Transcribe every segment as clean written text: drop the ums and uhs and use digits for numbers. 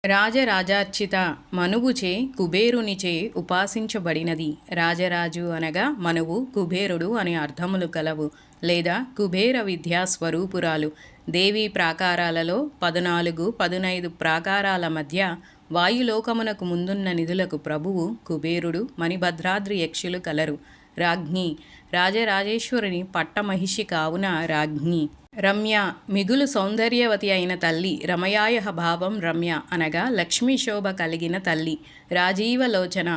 రాజరాజార్చిత మనువుచే కుబేరునిచే ఉపాసించబడినది. రాజరాజు అనగా మనువు, కుబేరుడు అనే అర్థములు కలవు, లేదా కుబేర విద్యా స్వరూపురాలు. దేవీ ప్రాకారాలలో 14, 15 ప్రాకారాల మధ్య వాయులోకమునకు ముందున్న నిధులకు ప్రభువు కుబేరుడు, మణిభద్రాద్రి యక్షులు కలరు. రాజ్ఞి రాజరాజేశ్వరుని పట్టమహిషి కావున రాజ్ఞి. రమ్య మిగులు సౌందర్యవతి అయిన తల్లి. రమయాయ భావం రమ్య అనగా లక్ష్మీ శోభ కలిగిన తల్లి. రాజీవలోచన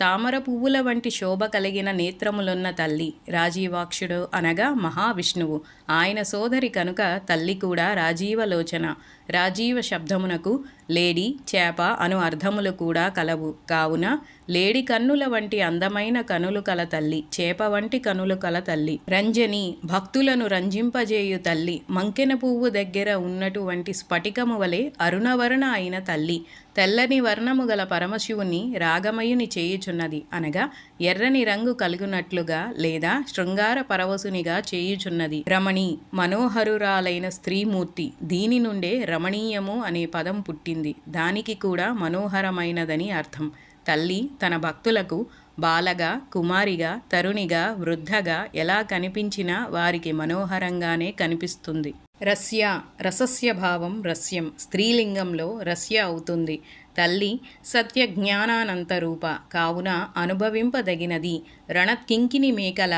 తామర పువ్వుల వంటి శోభ కలిగిన నేత్రములున్న తల్లి. రాజీవాక్షుడు అనగా మహావిష్ణువు, ఆయన సోదరి కనుక తల్లి కూడా రాజీవలోచన. రాజీవ శబ్దమునకు లేడి, చేప అను అర్థములు కూడా కలవు. కావున లేడి కన్నుల వంటి అందమైన కనులు కల తల్లి, చేప వంటి కనులు కల తల్లి. రంజని భక్తులను రంజింపజేయు తల్లి. మంకెన పువ్వు దగ్గర ఉన్నటువంటి స్ఫటికము వలె అరుణవర్ణ అయిన తల్లి. తెల్లని వర్ణము గల పరమశివుని రాగమయుని చేయుచున్నది అనగా ఎర్రని రంగు కలుగునట్లుగా లేదా శృంగార పరవశునిగా చేయుచున్నది. రమణి మనోహరురాలైన స్త్రీమూర్తి. దీని నుండే రమణీయము అనే పదం పుట్టింది. దానికి కూడా మనోహరమైనదని అర్థం. తల్లి తన భక్తులకు బాలగా, కుమారిగా, తరుణిగా, వృద్ధగా ఎలా కనిపించినా వారికి మనోహరంగానే కనిపిస్తుంది. రస్య రసస్య భావం రస్యం, స్త్రీలింగంలో రస్య అవుతుంది. తల్లి సత్య జ్ఞానానంతరూప కావున అనుభవింపదగినది. రణత్ కింకిని మేకల.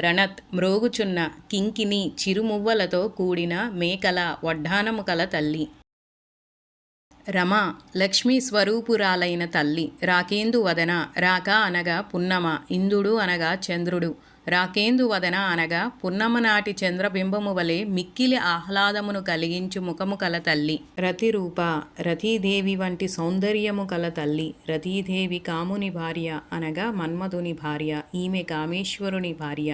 రణత్ మ్రోగుచున్న, కింకిని చిరుమువ్వలతో కూడిన, మేకల వడ్డానము కల తల్లి. రమ లక్ష్మీ స్వరూపురాలైన తల్లి. రాకేందు వదన రాక అనగా పున్నమ, ఇందుడు అనగా చంద్రుడు. రాకేందు వదన అనగా పున్నమ నాటి చంద్రబింబము వలె మిక్కిలి ఆహ్లాదమును కలిగించు ముఖము కల తల్లి. రతిరూప రతీదేవి వంటి సౌందర్యము కల తల్లి. రతీదేవి కాముని భార్య అనగా మన్మధుని భార్య. ఈమె కామేశ్వరుని భార్య.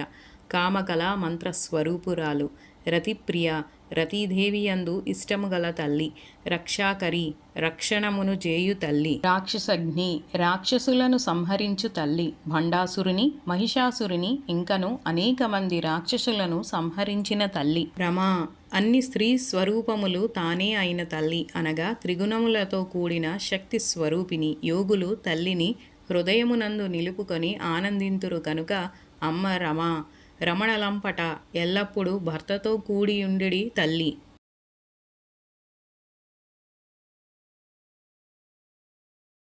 కామకళా మంత్రస్వరూపురాలు. రతిప్రియ రతీదేవి యందు ఇష్టము గల తల్లి. రక్షాకరి రక్షణమును చేయు తల్లి. రాక్షసగ్ని రాక్షసులను సంహరించు తల్లి. భండాసురుని, మహిషాసురుని ఇంకను అనేక మంది రాక్షసులను సంహరించిన తల్లి. రమా అన్ని స్త్రీ స్వరూపములు తానే అయిన తల్లి అనగా త్రిగుణములతో కూడిన శక్తి స్వరూపిణి. యోగులు తల్లిని హృదయమునందు నిలుపుకొని ఆనందింతురు కనుక అమ్మ రమ. రమణలంపట ఎల్లప్పుడూ భర్తతో కూడియుండిడి తల్లి.